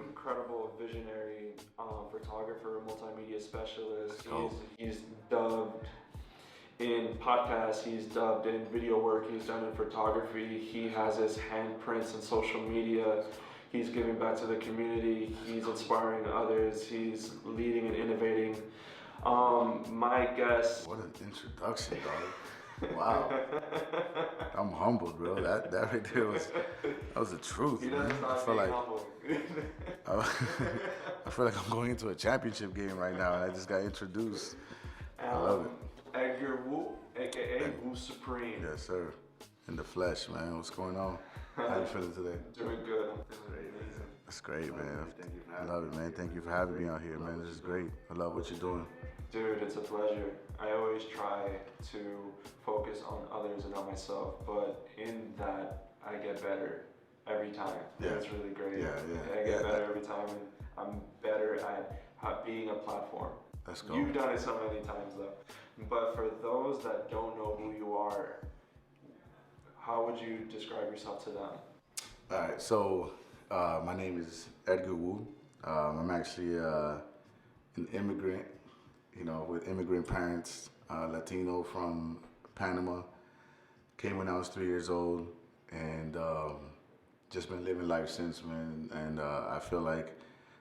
incredible visionary photographer, multimedia specialist. Go. He's dubbed in podcasts, he's dubbed in video work, he's done in photography, he has his handprints in social media, he's giving back to the community, he's inspiring others, he's leading and innovating. My guess. What an introduction, dog. Wow. I'm humbled, bro. That right there was the truth, He man. doesn't stop being humble. I feel like I'm going into a championship game right now, and I just got introduced. I love it. Edgar Woo, aka Woo Supreme. Yes, sir. In the flesh, man. What's going on? How you feeling today? Doing good. I'm feeling amazing. That's great, man. Thank you for I having love it, man. Thank you for having me out here, man. This is great. I love what you're doing. Dude, it's a pleasure. I always try to focus on others and not myself, but in that, I get better every time. Yeah. It's really great. Yeah. I get better every time, and I'm better at being a platform. Let's go. You've done it so many times, though. But for those that don't know who you are, how would you describe yourself to them? All right, so my name is Edgar Woo. I'm actually an immigrant, with immigrant parents, Latino from Panama. Came when I was 3 years old, and just been living life since, man. And I feel like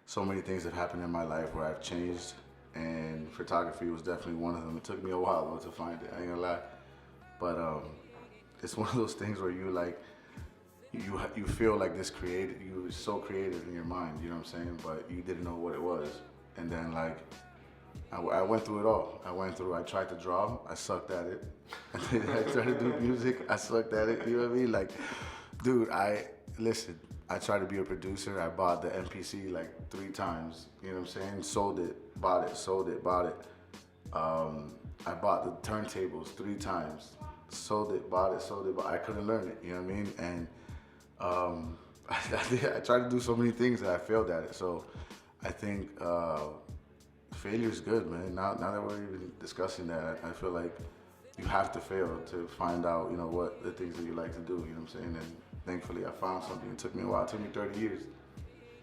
so many things have happened in my life where I've changed, and photography was definitely one of them. It took me a while though to find it, I ain't gonna lie. But it's one of those things where you feel like you were so creative in your mind, you know what I'm saying? But you didn't know what it was. And then I went through it all. I tried to draw, I sucked at it. And then I tried to do music, I sucked at it, you know what I mean? Like, dude, listen, I tried to be a producer. I bought the MPC like 3 times, you know what I'm saying? Sold it, bought it, sold it, bought it. I bought the turntables 3 times, sold it, bought it, sold it, but I couldn't learn it, you know what I mean? And I tried to do so many things that I failed at it. So I think failure is good, man. Now that we're even discussing that, I feel like you have to fail to find out, what the things that you like to do, you know what I'm saying? And thankfully I found something. It took me a while. It took me 30 years,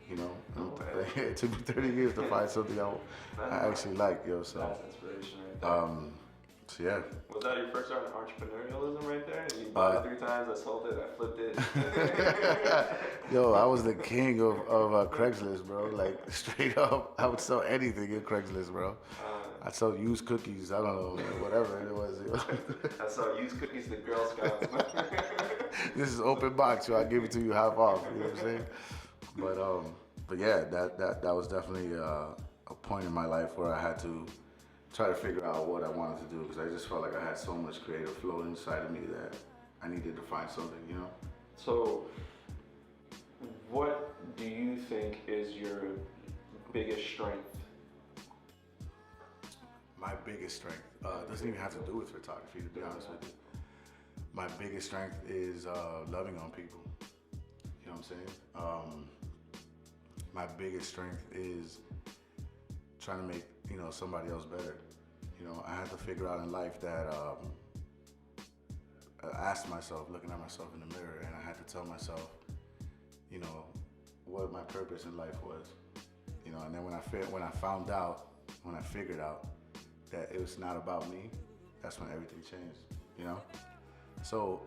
It took me 30 years to find something I actually like, So, that's inspiration right there. So yeah. Was that your first entrepreneurialism right there? You bought it 3 times, I sold it, I flipped it. Yo, I was the king of Craigslist, bro. Like, straight up, I would sell anything in Craigslist, bro. I'd sell used cookies, I don't know, man, whatever it was. I saw used cookies to Girl Scouts. This is open box, so I give it to you half off, you know what I'm saying? But yeah, that was definitely a point in my life where I had to try to figure out what I wanted to do, because I just felt like I had so much creative flow inside of me that I needed to find something, So, what do you think is your biggest strength? My biggest strength doesn't even have to do with photography, to be honest with you. My biggest strength is loving on people. You know what I'm saying? My biggest strength is trying to make somebody else better. I had to figure out in life that I asked myself, looking at myself in the mirror, and I had to tell myself, what my purpose in life was. And then when I figured out that it was not about me, that's when everything changed. So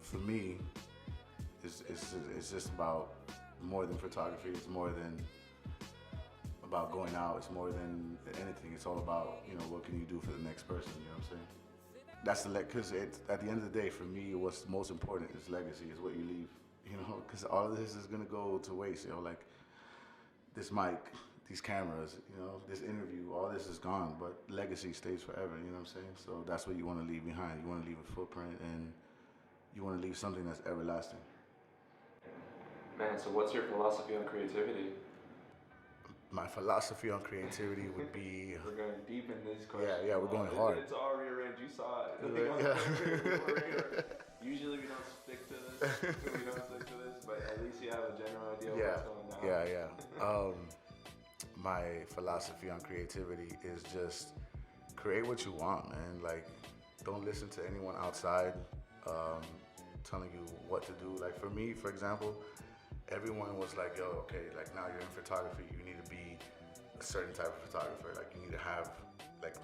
for me, it's just about more than photography. It's more than about going out. It's more than anything. It's all about, what can you do for the next person, you know what I'm saying? That's because at the end of the day, for me, what's most important is legacy, is what you leave, because all of this is gonna go to waste, like this mic, these cameras, this interview, all this is gone, but legacy stays forever, you know what I'm saying? So that's what you wanna leave behind. You wanna leave a footprint, and you wanna leave something that's everlasting. Man, so what's your philosophy on creativity? My philosophy on creativity would be... We're going deep in this question. Yeah, we're going hard. It's all rearranged, you saw it. Yeah. Usually we don't stick to this, but at least you have a general idea of what's going on. Yeah. My philosophy on creativity is just create what you want, man. Like, don't listen to anyone outside telling you what to do. Like, for me, for example, everyone was like, yo, okay, like now you're in photography, you need to be a certain type of photographer. Like you need to have like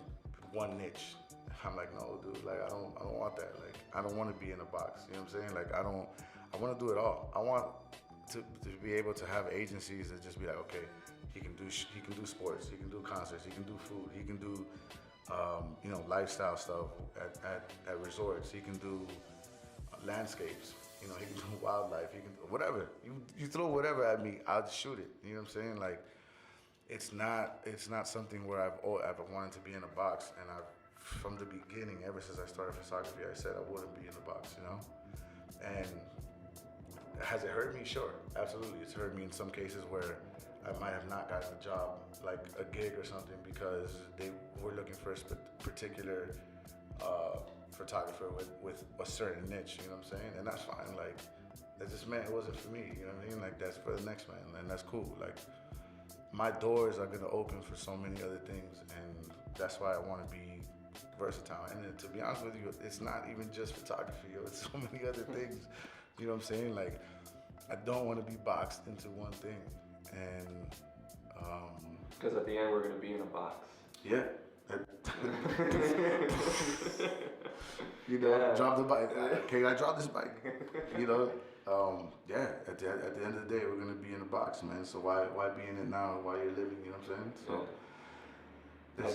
one niche. I'm like, no, dude, like I don't want that. Like I don't want to be in a box. You know what I'm saying? Like I want to do it all. I want to be able to have agencies that just be like, okay, he can do sports, he can do concerts, he can do food, he can do you know, lifestyle stuff at resorts, he can do landscapes, you know, he can do wildlife, he can do whatever. You throw whatever at me, I'll just shoot it. You know what I'm saying? Like it's not something where I've wanted to be in a box, and from the beginning, ever since I started photography, I said I wouldn't be in a box, you know? And has it hurt me? Sure, absolutely. It's hurt me in some cases where I might have not gotten a job, like a gig or something, because they were looking for a particular photographer with a certain niche, you know what I'm saying? And that's fine. Like, that just meant it wasn't for me, you know what I mean? Like, that's for the next man, and that's cool. Like, my doors are gonna open for so many other things, and that's why I wanna be versatile. And then, to be honest with you, it's not even just photography, it's so many other things. You know what I'm saying? Like, I don't want to be boxed into one thing. And because at the end we're gonna be in a box. Yeah. You know, Yeah. drop the bike. Can I drop this bike? You know, yeah. At the end of the day, we're gonna be in a box, man. So why be in it now while you're living? You know what I'm saying? So. Yeah.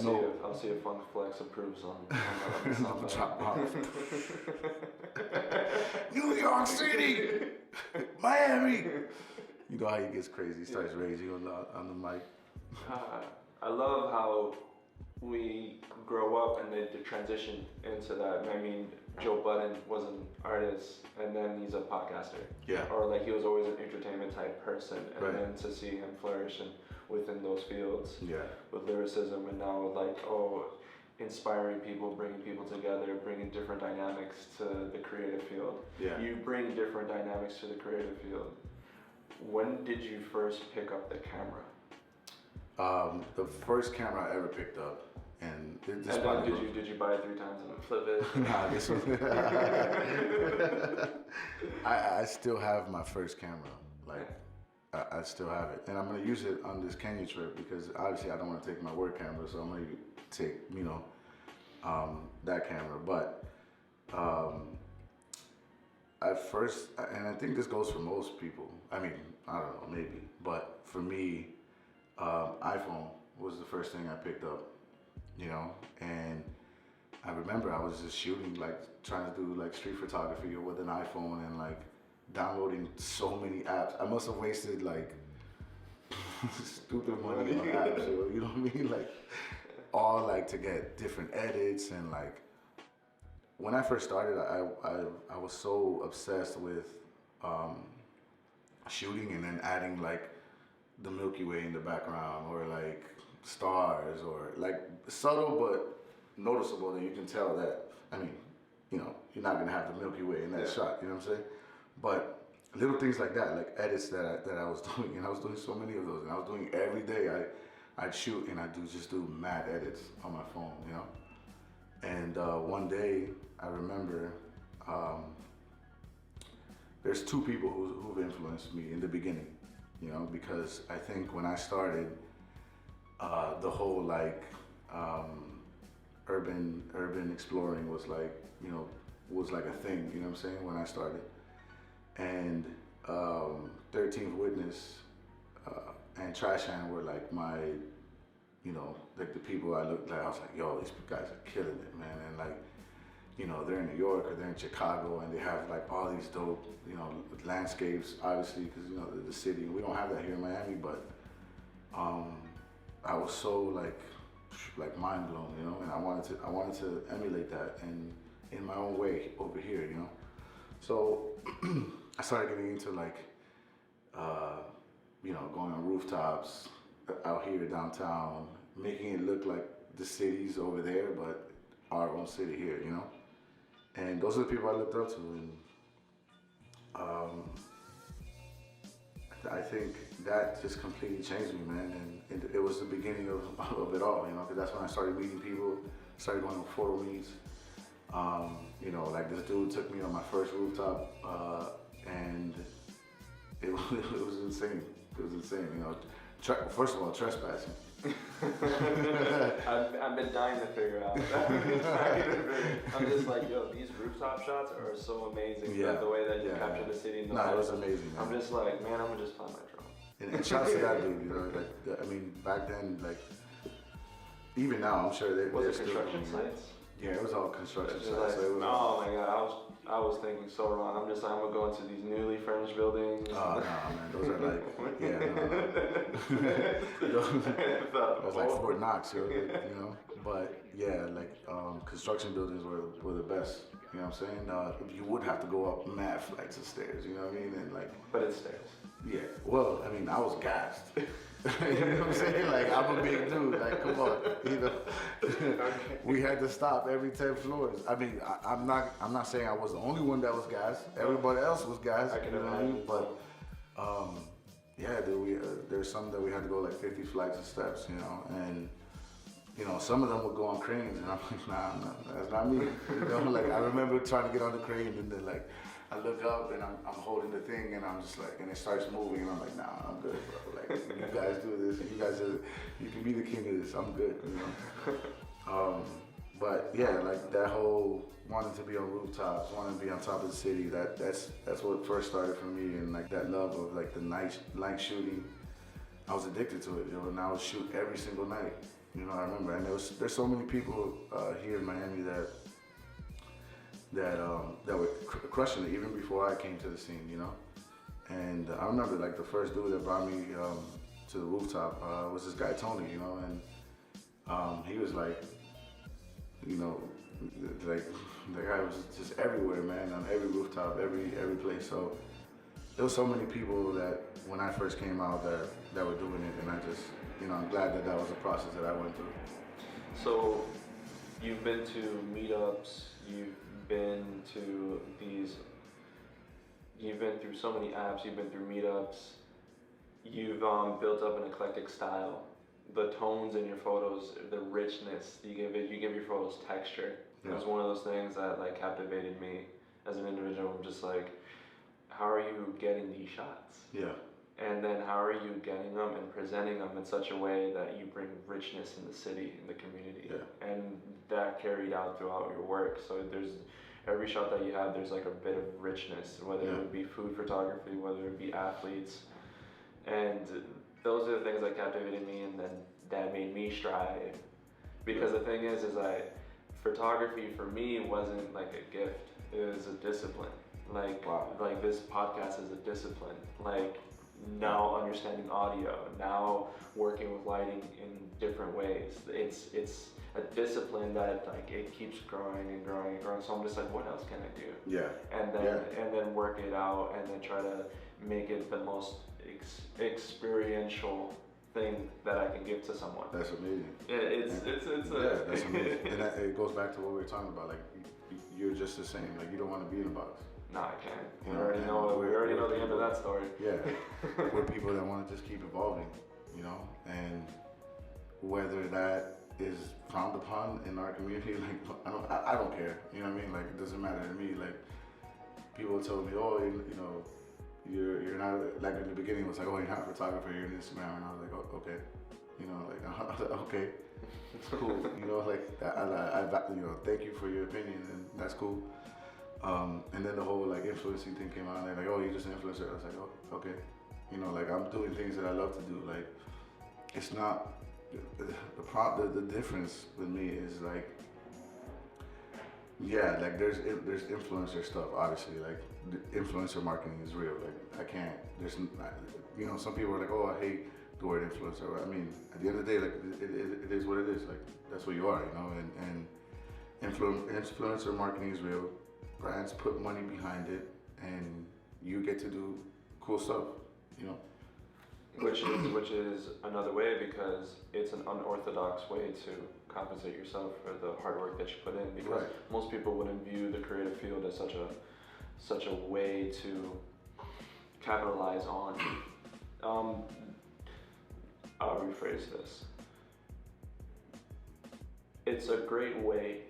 I'll see if Funk Flex approves on Drop off. New York City, Miami. You know how he gets crazy, he starts raging on the mic. I love how we grow up and the transition into that. I mean, Joe Budden was an artist and then he's a podcaster. Yeah. Or like he was always an entertainment type person, and Right. then to see him flourish within those fields. Yeah. With lyricism, and now like inspiring people, bringing people together, bringing different dynamics to the creative field. Yeah. You bring different dynamics to the creative field. When did you first pick up the camera? The first camera I ever picked up, and Did you buy it 3 times and then flip it? Nah, this one. I still have my first camera. Like, I still have it, and I'm gonna use it on this Kenya trip because obviously I don't want to take my work camera, so I'm gonna take that camera. But at first, and I think this goes for most people. I mean, I don't know, maybe, but for me, iPhone was the first thing I picked up, you know, and I remember I was just shooting, like trying to do like street photography with an iPhone and like downloading so many apps. I must have wasted like stupid money on apps, you know what I mean? Like all like to get different edits, and like when I first started, I was so obsessed with shooting and then adding like the Milky Way in the background, or like stars, or like subtle but noticeable that you can tell that, I mean, you know, you're not gonna have the Milky Way in that shot, you know what I'm saying? But little things like that, like edits that I was doing, and I was doing so many of those, and I was doing every day. I'd shoot and I'd just do mad edits on my phone, you know? And one day, I remember, there's 2 people who've influenced me in the beginning, you know, because I think when I started, the whole like urban exploring was like, you know, was like a thing, you know what I'm saying, when I started. And 13th Witness and Trash Hand were like my, you know, like the people I looked like, I was like, yo, these guys are killing it, man. And like, you know, they're in New York or they're in Chicago, and they have like all these dope, you know, landscapes, obviously, because, you know, the city. We don't have that here in Miami, but I was so like mind blown, you know, and I wanted to emulate that and in my own way over here, you know. So I started getting into like, you know, going on rooftops out here downtown, making it look like the cities over there, but our own city here, you know. And those are the people I looked up to, and I think that just completely changed me, man. And it was the beginning of it all, you know, because that's when I started meeting people, started going to photo meets. You know, like this dude took me on my first rooftop, and it was insane. It was insane. You know, first of all, trespassing. I've been dying to figure out. I'm just like, yo, these rooftop shots are so amazing. Yeah. The way that you capture the city. No, it was amazing. Man. I'm just like, man, I'm gonna just play my drone. And shouts to that dude. You know, like I mean, back then, like even now, I'm sure Was there's it construction sites? Yeah, it was all construction sites. Like, so it was, oh my god, I was thinking so wrong. I'm gonna go into these newly furnished buildings. Oh no, man, those are like, yeah, no. It was like Fort Knox, you know. But yeah, like construction buildings were the best. You know what I'm saying? You would have to go up mad flights of stairs. You know what I mean? And like, but it's stairs. Yeah. Well, I mean, I was gassed. You know what I'm saying? Like, I'm a big dude. Like, come on, you know. We had to stop every 10 floors. I mean, I'm not saying I was the only one that was gassed. Everybody else was gassed. I can imagine. But yeah, there's some that we had to go like 50 flights of steps, you know, and you know, some of them would go on cranes, and I'm like, nah, that's not me. You know, like I remember trying to get on the crane, and then like I look up and I'm holding the thing, and I'm just like, and it starts moving, and I'm like, nah, I'm good, bro. Like you guys do this, and you can be the king of this. I'm good, you know. But yeah, like that whole wanting to be on rooftops, wanting to be on top of the city, that's what first started for me, and like that love of like the night shooting. I was addicted to it, you know, and I would shoot every single night. You know, I remember, and there's so many people here in Miami that were crushing it even before I came to the scene, you know. And I remember like the first dude that brought me to the rooftop was this guy Tony, you know, and he was like, you know, like the guy was just everywhere, man, on every rooftop, every place. So there was so many people that when I first came out that were doing it, and I just, you know, I'm glad that was a process that I went through. So you've been to meetups, you've been through so many apps, you've been through meetups, you've built up an eclectic style. The tones in your photos, the richness, you give your photos texture. Yeah. It was one of those things that like captivated me as an individual. I'm just like, how are you getting these shots? Yeah. And then how are you getting them and presenting them in such a way that you bring richness in the city, in the community? Yeah. And that carried out throughout your work. So there's every shot that you have, there's like a bit of richness, whether it would be food photography, whether it be athletes. And those are the things that captivated me, and then that made me strive. Because the thing is photography for me wasn't like a gift, it was a discipline. Like, wow. Like this podcast is a discipline. Like now understanding audio, now working with lighting in different ways. It's a discipline that like it keeps growing and growing and growing. So I'm just like, what else can I do? Yeah. And then work it out, and then try to make it the most experiential thing that I can give to someone. That's amazing. Yeah, that's amazing. And it goes back to what we were talking about. Like you're just the same. Like you don't want to be in a box. No, I can't. We already know the end of that story. Yeah, we're people that want to just keep evolving, you know, and whether that is frowned upon in our community, like I don't care, you know what I mean? Like it doesn't matter to me. Like people told me, oh, you know, you're not, like in the beginning it was like, oh, you're not a photographer, you're an Instagram, and I was like, oh, okay, you know, like okay, it's cool, you know, like I you know, thank you for your opinion, and that's cool. And then the whole like influencing thing came out, and they're like, oh, you're just an influencer. I was like, oh, okay. You know, like I'm doing things that I love to do. Like, it's not, the difference with me is like, yeah, like there's influencer stuff, obviously. Like, the influencer marketing is real. Like, I can't, you know, some people are like, oh, I hate the word influencer. I mean, at the end of the day, like, it is what it is. Like, that's what you are, you know, and influencer marketing is real. Brands put money behind it, and you get to do cool stuff, you know. Which is another way, because it's an unorthodox way to compensate yourself for the hard work that you put in. Because most people wouldn't view the creative field as such a way to capitalize on. I'll rephrase this. It's a great way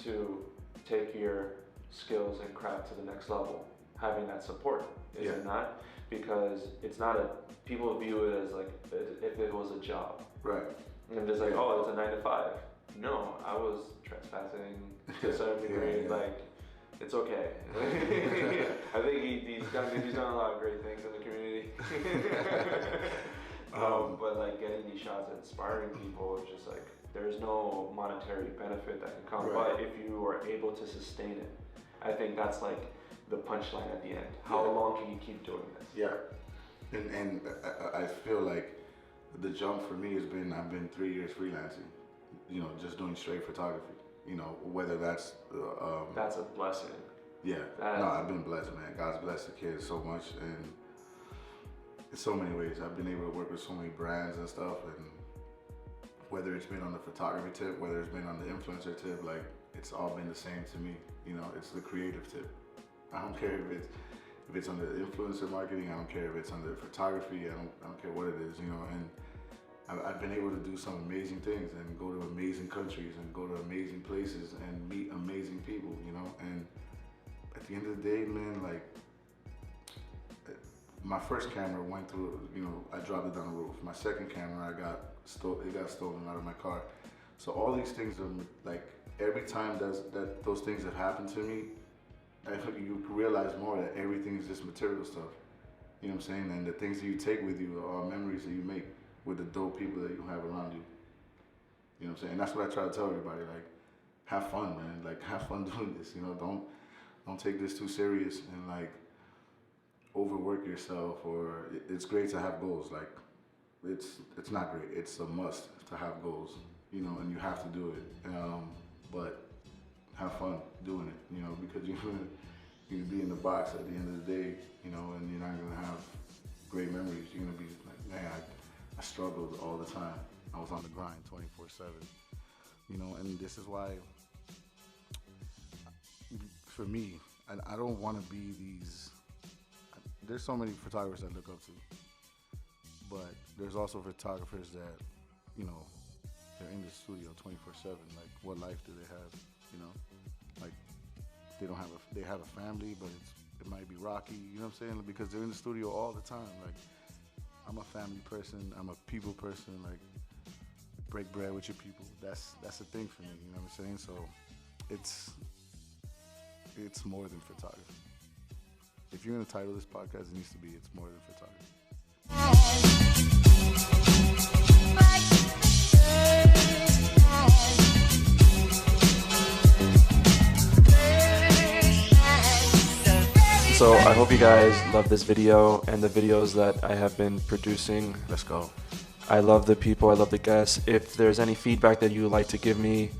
to take your skills and craft to the next level, having that support, is it not? because it's not people view it as like if it was a job. Right. And just like, oh, it's a 9 to 5. No, I was trespassing to a certain degree. Like, it's okay. I think he's done a lot of great things in the community. But like getting these shots and inspiring people, it's just like there's no monetary benefit that can come. But if you are able to sustain it, I think that's like the punchline at the end. How long can you keep doing this? Yeah, and I feel like the jump for me has been, I've been 3 years freelancing, you know, just doing straight photography, you know, whether that's that's a blessing. Yeah, no, I've been blessed, man. God's blessed the kids so much, and in so many ways. I've been able to work with so many brands and stuff, and whether it's been on the photography tip, whether it's been on the influencer tip, like, it's all been the same to me, you know, it's the creative tip. I don't care if it's on the influencer marketing, I don't care if it's on the photography, I don't care what it is, you know, and I've been able to do some amazing things and go to amazing countries and go to amazing places and meet amazing people, you know, and at the end of the day, man, like, my first camera went through, you know, I dropped it down the roof. My second camera, it got stolen out of my car. So all these things are like, every time that those things have happened to me, you realize more that everything is just material stuff. You know what I'm saying? And the things that you take with you are memories that you make with the dope people that you have around you. You know what I'm saying? And that's what I try to tell everybody, like, have fun, man. Like, have fun doing this, you know? Don't take this too serious and, like, overwork yourself, or it's great to have goals. Like, it's not great. It's a must to have goals, you know, and you have to do it. But have fun doing it, you know, because you can be in the box at the end of the day, you know, and you're not gonna have great memories. You're gonna be like, man, I struggled all the time. I was on the grind 24/7, you know, and this is why, for me, I don't want to be these. There's so many photographers I look up to, but there's also photographers that, you know, they're in the studio 24/7. Like, what life do they have? You know, like, they have a family, but it might be rocky. You know what I'm saying? Because they're in the studio all the time. Like, I'm a family person. I'm a people person. Like, break bread with your people. That's a thing for me. You know what I'm saying? So it's more than photography. If you're gonna title this podcast, it needs to be "It's More Than Photography." So I hope you guys love this video and the videos that I have been producing. Let's go. I love the people, I love the guests. If there's any feedback that you would like to give me,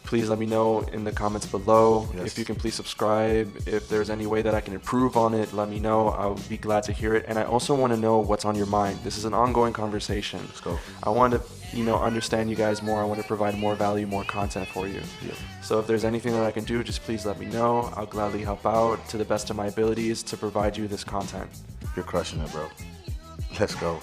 please let me know in the comments below. Yes. If you can please subscribe. If there's any way that I can improve on it, let me know. I would be glad to hear it. And I also want to know what's on your mind. This is an ongoing conversation. Let's go. I want to, you know, understand you guys more. I want to provide more value, more content for you. Yeah. So if there's anything that I can do, just please let me know. I'll gladly help out to the best of my abilities to provide you this content. You're crushing it, bro. Let's go.